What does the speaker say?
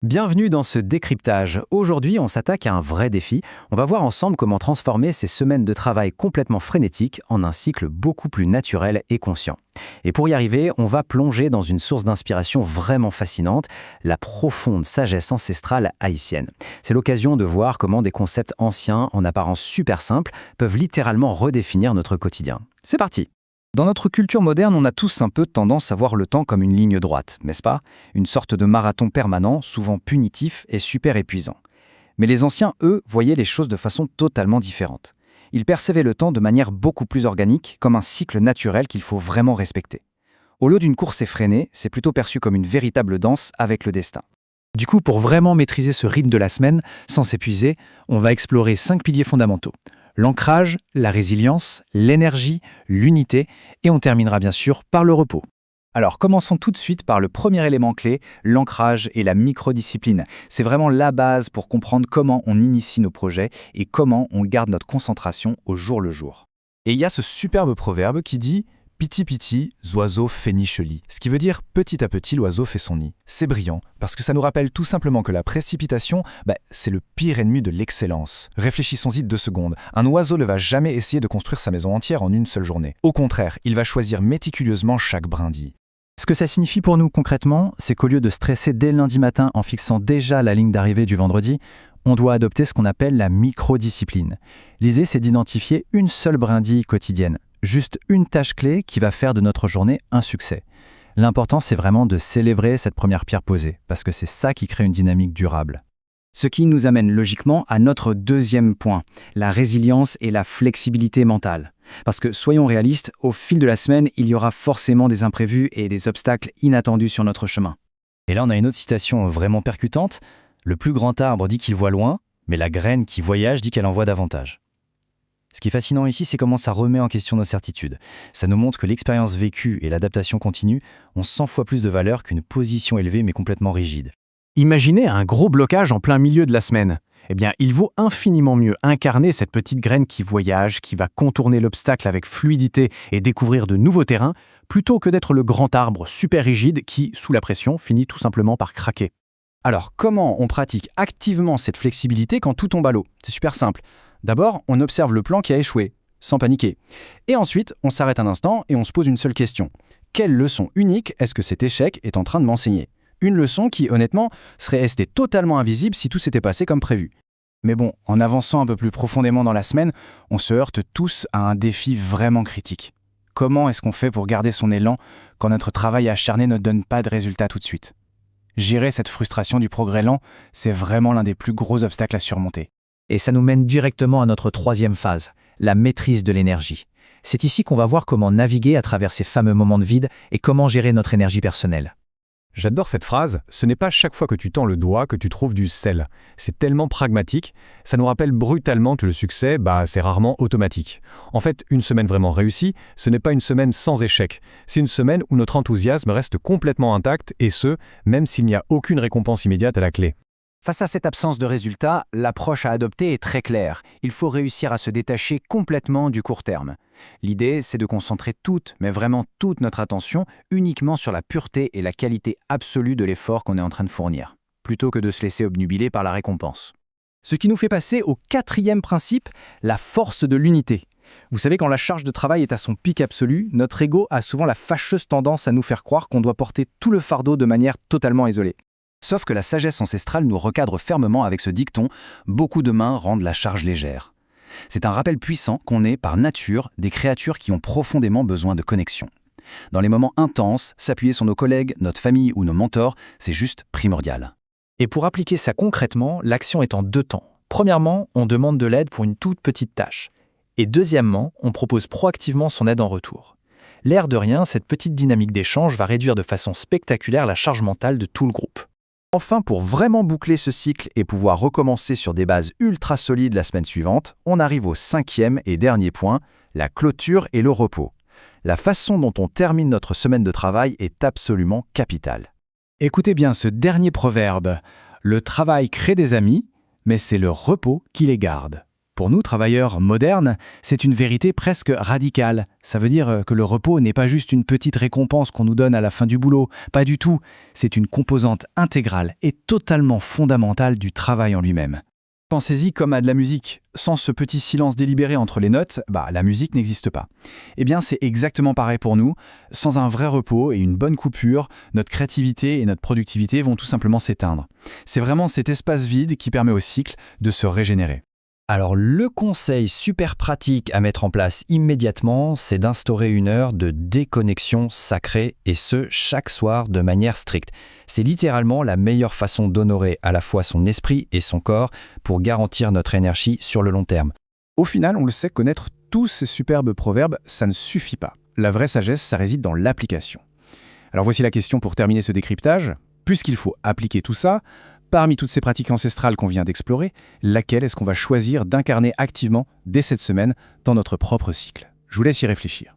Bienvenue dans ce décryptage. Aujourd'hui, on s'attaque à un vrai défi. On va voir ensemble comment transformer ces semaines de travail complètement frénétiques en un cycle beaucoup plus naturel et conscient. Et pour y arriver, on va plonger dans une source d'inspiration vraiment fascinante, la profonde sagesse ancestrale haïtienne. C'est l'occasion de voir comment des concepts anciens, en apparence super simples, peuvent littéralement redéfinir notre quotidien. C'est parti! Dans notre culture moderne, on a tous un peu tendance à voir le temps comme une ligne droite, n'est-ce pas? Une sorte de marathon permanent, souvent punitif et super épuisant. Mais les anciens, eux, voyaient les choses de façon totalement différente. Ils percevaient le temps de manière beaucoup plus organique, comme un cycle naturel qu'il faut vraiment respecter. Au lieu d'une course effrénée, c'est plutôt perçu comme une véritable danse avec le destin. Du coup, pour vraiment maîtriser ce rythme de la semaine, sans s'épuiser, on va explorer 5 piliers fondamentaux. L'ancrage, la résilience, l'énergie, l'unité, et on terminera bien sûr par le repos. Alors commençons tout de suite par le premier élément clé, l'ancrage et la microdiscipline. C'est vraiment la base pour comprendre comment on initie nos projets et comment on garde notre concentration au jour le jour. Et il y a ce superbe proverbe qui dit « Piti piti, oiseau fait niche lit », ce qui veut dire « petit à petit, l'oiseau fait son nid ». C'est brillant, parce que ça nous rappelle tout simplement que la précipitation, c'est le pire ennemi de l'excellence. Réfléchissons-y 2 secondes. Un oiseau ne va jamais essayer de construire sa maison entière en une seule journée. Au contraire, il va choisir méticuleusement chaque brindille. Ce que ça signifie pour nous concrètement, c'est qu'au lieu de stresser dès le lundi matin en fixant déjà la ligne d'arrivée du vendredi, on doit adopter ce qu'on appelle la microdiscipline. L'idée, c'est d'identifier une seule brindille quotidienne. Juste une tâche clé qui va faire de notre journée un succès. L'important, c'est vraiment de célébrer cette première pierre posée, parce que c'est ça qui crée une dynamique durable. Ce qui nous amène logiquement à notre deuxième point, la résilience et la flexibilité mentale. Parce que, soyons réalistes, au fil de la semaine, il y aura forcément des imprévus et des obstacles inattendus sur notre chemin. Et là, on a une autre citation vraiment percutante. Le plus grand arbre dit qu'il voit loin, mais la graine qui voyage dit qu'elle en voit davantage. Ce qui est fascinant ici, c'est comment ça remet en question nos certitudes. Ça nous montre que l'expérience vécue et l'adaptation continue ont 100 fois plus de valeur qu'une position élevée mais complètement rigide. Imaginez un gros blocage en plein milieu de la semaine. Eh bien, il vaut infiniment mieux incarner cette petite graine qui voyage, qui va contourner l'obstacle avec fluidité et découvrir de nouveaux terrains, plutôt que d'être le grand arbre super rigide qui, sous la pression, finit tout simplement par craquer. Alors, comment on pratique activement cette flexibilité quand tout tombe à l'eau? C'est super simple. D'abord, on observe le plan qui a échoué, sans paniquer. Et ensuite, on s'arrête un instant et on se pose une seule question. Quelle leçon unique est-ce que cet échec est en train de m'enseigner? Une leçon qui, honnêtement, serait restée totalement invisible si tout s'était passé comme prévu. Mais bon, en avançant un peu plus profondément dans la semaine, on se heurte tous à un défi vraiment critique. Comment est-ce qu'on fait pour garder son élan quand notre travail acharné ne donne pas de résultat tout de suite? Gérer cette frustration du progrès lent, c'est vraiment l'un des plus gros obstacles à surmonter. Et ça nous mène directement à notre troisième phase, la maîtrise de l'énergie. C'est ici qu'on va voir comment naviguer à travers ces fameux moments de vide et comment gérer notre énergie personnelle. J'adore cette phrase, ce n'est pas chaque fois que tu tends le doigt que tu trouves du sel. C'est tellement pragmatique, ça nous rappelle brutalement que le succès, c'est rarement automatique. En fait, une semaine vraiment réussie, ce n'est pas une semaine sans échec. C'est une semaine où notre enthousiasme reste complètement intact et ce, même s'il n'y a aucune récompense immédiate à la clé. Face à cette absence de résultats, l'approche à adopter est très claire. Il faut réussir à se détacher complètement du court terme. L'idée, c'est de concentrer toute, mais vraiment toute notre attention uniquement sur la pureté et la qualité absolue de l'effort qu'on est en train de fournir, plutôt que de se laisser obnubiler par la récompense. Ce qui nous fait passer au 4e principe, la force de l'unité. Vous savez, quand la charge de travail est à son pic absolu, notre ego a souvent la fâcheuse tendance à nous faire croire qu'on doit porter tout le fardeau de manière totalement isolée. Sauf que la sagesse ancestrale nous recadre fermement avec ce dicton « Beaucoup de mains rendent la charge légère ». C'est un rappel puissant qu'on est, par nature, des créatures qui ont profondément besoin de connexion. Dans les moments intenses, s'appuyer sur nos collègues, notre famille ou nos mentors, c'est juste primordial. Et pour appliquer ça concrètement, l'action est en 2 temps. Premièrement, on demande de l'aide pour une toute petite tâche. Et deuxièmement, on propose proactivement son aide en retour. L'air de rien, cette petite dynamique d'échange va réduire de façon spectaculaire la charge mentale de tout le groupe. Enfin, pour vraiment boucler ce cycle et pouvoir recommencer sur des bases ultra solides la semaine suivante, on arrive au 5e et dernier point, la clôture et le repos. La façon dont on termine notre semaine de travail est absolument capitale. Écoutez bien ce dernier proverbe. Le travail crée des amis, mais c'est le repos qui les garde. Pour nous, travailleurs modernes, c'est une vérité presque radicale. Ça veut dire que le repos n'est pas juste une petite récompense qu'on nous donne à la fin du boulot. Pas du tout. C'est une composante intégrale et totalement fondamentale du travail en lui-même. Pensez-y comme à de la musique. Sans ce petit silence délibéré entre les notes, la musique n'existe pas. Eh bien, c'est exactement pareil pour nous. Sans un vrai repos et une bonne coupure, notre créativité et notre productivité vont tout simplement s'éteindre. C'est vraiment cet espace vide qui permet au cycle de se régénérer. Alors le conseil super pratique à mettre en place immédiatement, c'est d'instaurer une heure de déconnexion sacrée et ce, chaque soir de manière stricte. C'est littéralement la meilleure façon d'honorer à la fois son esprit et son corps pour garantir notre énergie sur le long terme. Au final, on le sait, connaître tous ces superbes proverbes, ça ne suffit pas. La vraie sagesse, ça réside dans l'application. Alors voici la question pour terminer ce décryptage. Puisqu'il faut appliquer tout ça, parmi toutes ces pratiques ancestrales qu'on vient d'explorer, laquelle est-ce qu'on va choisir d'incarner activement dès cette semaine dans notre propre cycle? Je vous laisse y réfléchir.